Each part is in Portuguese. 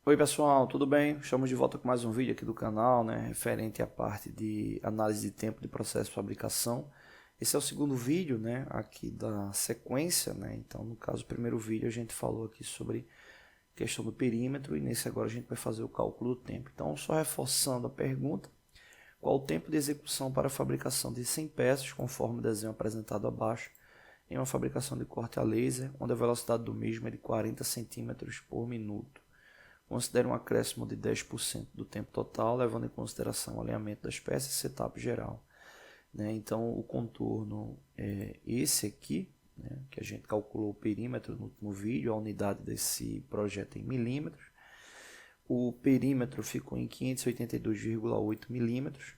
Oi pessoal, tudo bem? Estamos de volta com mais um vídeo aqui do canal, referente à parte de análise de tempo de processo de fabricação. Esse é o segundo vídeo, aqui da sequência, Então, no caso, o primeiro vídeo a gente falou aqui sobre questão do perímetro e nesse agora a gente vai fazer o cálculo do tempo. Então, só reforçando a pergunta, qual o tempo de execução para a fabricação de 100 peças, conforme o desenho apresentado abaixo, em uma fabricação de corte a laser, onde a velocidade do mesmo é de 40 centímetros por minuto. Considere um acréscimo de 10% do tempo total, levando em consideração o alinhamento das peças e setup geral. Então, o contorno é esse aqui, que a gente calculou o perímetro no último vídeo, a unidade desse projeto em milímetros. O perímetro ficou em 582,8 milímetros,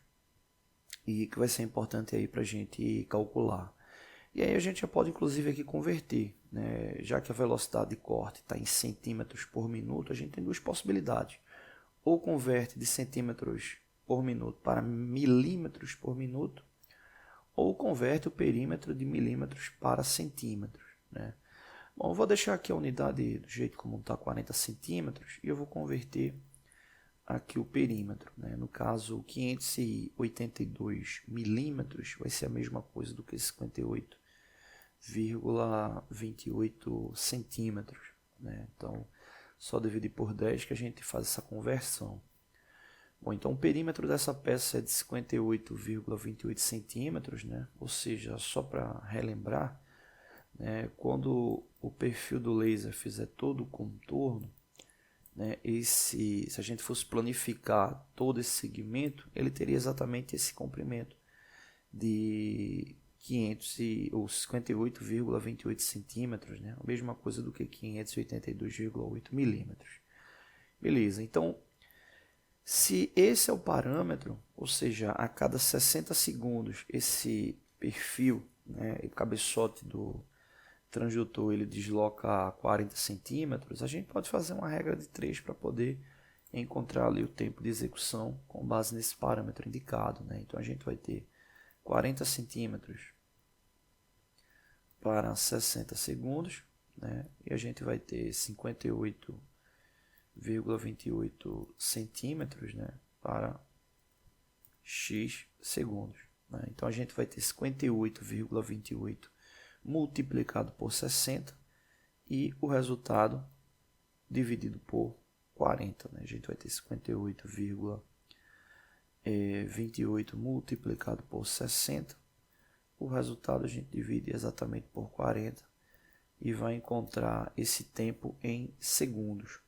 e que vai ser importante aí para a gente calcular. E aí a gente já pode inclusive aqui converter, já que a velocidade de corte está em centímetros por minuto, a gente tem duas possibilidades. Ou converte de centímetros por minuto para milímetros por minuto, ou converte o perímetro de milímetros para centímetros. Bom, eu vou deixar aqui a unidade do jeito como está, 40 centímetros, e eu vou converter aqui o perímetro. No caso, 582 milímetros vai ser a mesma coisa do que 58,28 centímetros. Então, só dividir por 10 que a gente faz essa conversão. Bom, então o perímetro dessa peça é de 58,28 centímetros, Ou seja, só para relembrar, quando o perfil do laser fizer todo o contorno, se a gente fosse planificar todo esse segmento, ele teria exatamente esse comprimento de 58,28 centímetros, a mesma coisa do que 582,8 milímetros. Beleza, então, se esse é o parâmetro, ou seja, a cada 60 segundos esse perfil, o cabeçote do transdutor ele desloca 40 centímetros, a gente pode fazer uma regra de 3 para poder encontrar ali o tempo de execução com base nesse parâmetro indicado. Então a gente vai ter 40 centímetros para 60 segundos, e a gente vai ter 58,28 centímetros, para x segundos. Então a gente vai ter 58,28 multiplicado por 60 e o resultado dividido por 40. A gente vai ter 58,28 multiplicado por 60. O resultado a gente divide exatamente por 40 e vai encontrar esse tempo em segundos.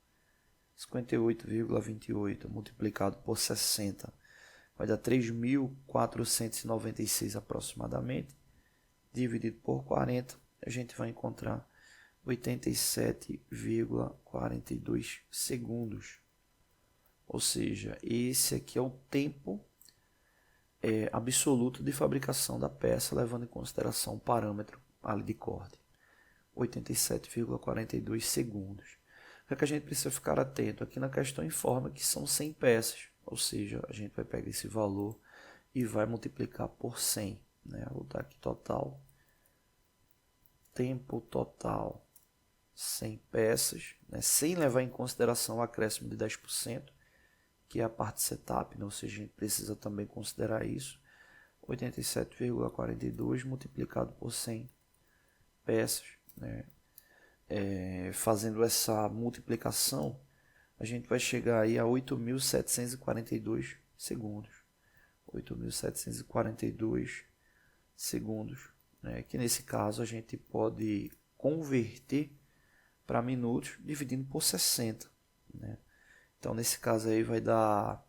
58,28 multiplicado por 60 vai dar 3.496 aproximadamente. Dividido por 40, a gente vai encontrar 87,42 segundos. Ou seja, esse aqui é o tempo absoluto de fabricação da peça, levando em consideração o parâmetro ali de corte. 87,42 segundos. O que a gente precisa ficar atento? Aqui na questão informa que são 100 peças, ou seja, a gente vai pegar esse valor e vai multiplicar por 100. Vou dar aqui total, tempo total, 100 peças, sem levar em consideração o acréscimo de 10%, que é a parte setup, ou seja, a gente precisa também considerar isso. 87,42 multiplicado por 100 peças, fazendo essa multiplicação, a gente vai chegar aí a 8.742 segundos. 8.742 segundos, que nesse caso a gente pode converter para minutos dividindo por 60. Então nesse caso aí vai dar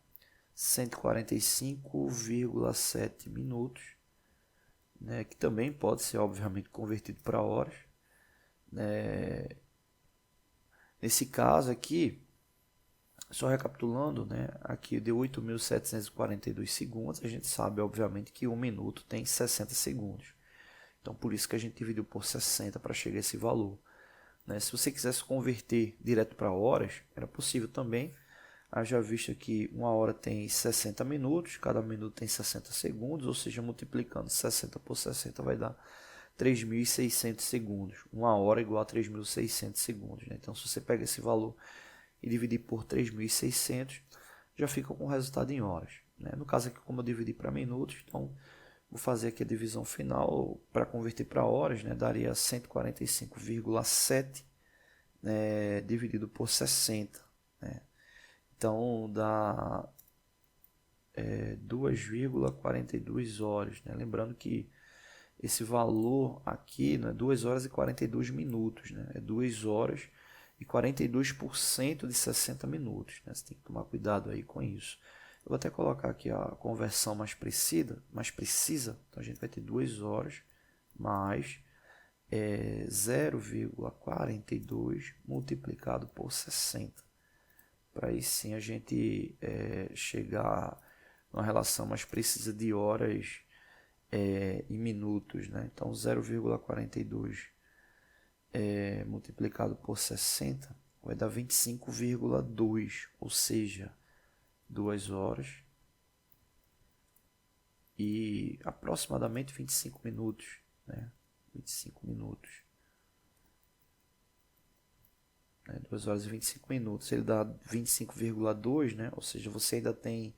145,7 minutos, que também pode ser obviamente convertido para horas. Nesse caso aqui, só recapitulando, aqui deu 8.742 segundos, a gente sabe obviamente que um minuto tem 60 segundos. Então por isso que a gente dividiu por 60 para chegar a esse valor. Se você quisesse converter direto para horas, era possível também. Haja visto que uma hora tem 60 minutos, cada minuto tem 60 segundos, ou seja, multiplicando 60 por 60 vai dar 3.600 segundos. Uma hora igual a 3.600 segundos. Então se você pega esse valor e dividir por 3.600, já fica com o resultado em horas, né? No caso aqui, como eu dividi para minutos, então vou fazer aqui a divisão final para converter para horas, né? Daria 145,7, né, dividido por 60, né? Então dá 2,42 horas, né? Lembrando que esse valor aqui não é 2 horas e 42 minutos, né? É 2 horas e 42% de 60 minutos, né? Você tem que tomar cuidado aí com isso. Eu vou até colocar aqui a conversão mais precisa. Então a gente vai ter 2 horas mais 0,42 multiplicado por 60. Para aí sim a gente chegar numa relação mais precisa de horas em minutos, né? Então 0,42 multiplicado por 60 vai dar 25,2, ou seja, 2 horas e aproximadamente 25 minutos, né? 25 minutos. 2 horas e 25 minutos. Ele dá 25,2, né? Ou seja, você ainda tem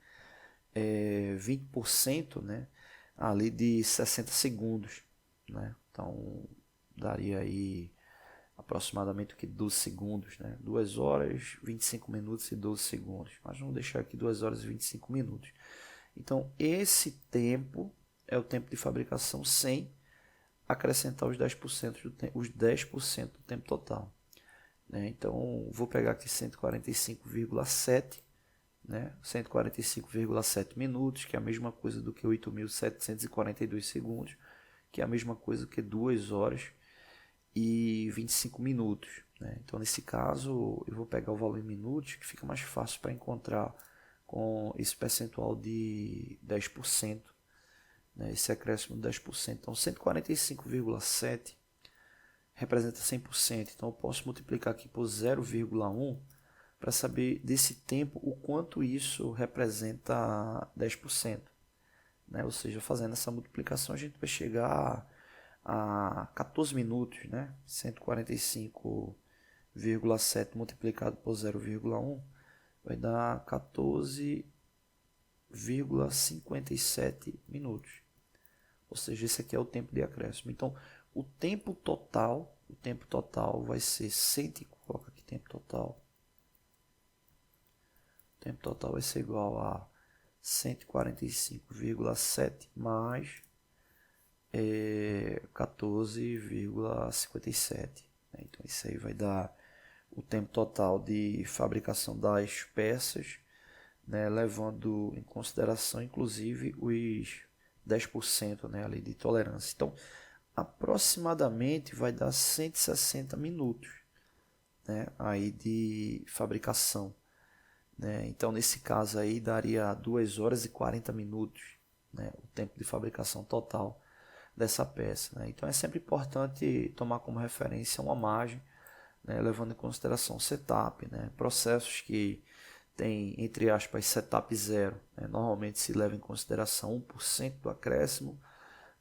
20%, né? Ali de 60 segundos, né? Então daria aí aproximadamente o que 12 segundos, né? 2 horas, 25 minutos e 12 segundos. Mas vamos deixar aqui 2 horas e 25 minutos. Então esse tempo é o tempo de fabricação sem acrescentar os 10% do tempo total, né? Então vou pegar aqui 145,7, né? 145,7 minutos, que é a mesma coisa do que 8.742 segundos, que é a mesma coisa que 2 horas e 25 minutos, né? Então nesse caso eu vou pegar o valor em minutos, que fica mais fácil para encontrar com esse percentual de 10%, né? Esse acréscimo de 10%. Então 145,7 representa 100%, então eu posso multiplicar aqui por 0,1 para saber desse tempo o quanto isso representa 10%, né? Ou seja, fazendo essa multiplicação a gente vai chegar a 14 minutos, né? 145,7 multiplicado por 0,1 vai dar 14,57 minutos. Ou seja, esse aqui é o tempo de acréscimo. Então, o tempo total vai ser 100, coloca aqui tempo total. O tempo total vai ser igual a 145,7 mais 14,57. Então isso aí vai dar o tempo total de fabricação das peças, né, levando em consideração inclusive os 10%, né, ali de tolerância. Então aproximadamente vai dar 160 minutos, né, aí de fabricação, né? Então nesse caso aí daria 2 horas e 40 minutos, né, o tempo de fabricação total dessa peça, né? Então é sempre importante tomar como referência uma margem, né, levando em consideração setup, né, processos que tem, entre aspas, setup zero, né, normalmente se leva em consideração 1% do acréscimo,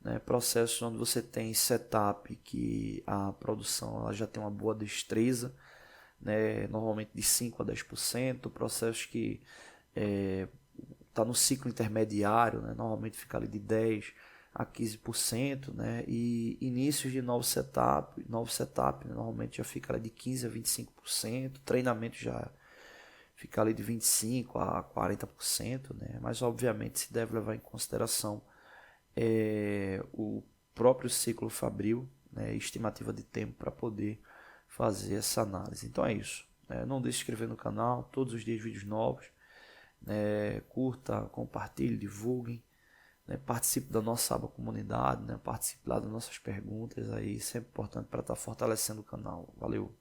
né, processos onde você tem setup que a produção ela já tem uma boa destreza, né, normalmente de 5 a 10%, processos que está no ciclo intermediário, né, normalmente fica ali de 10 a 15%, né, e inícios de novo setup, né, normalmente já fica ali de 15 a 25%, treinamento já fica ali de 25 a 40%, né, mas obviamente se deve levar em consideração o próprio ciclo fabril, né, estimativa de tempo para poder fazer essa análise. Então é isso, né, não deixe de se inscrever no canal, todos os dias vídeos novos, né, curta, compartilhe, divulguem, né, participe da nossa aba comunidade, né, participe lá das nossas perguntas, aí sempre importante para estar fortalecendo o canal. Valeu!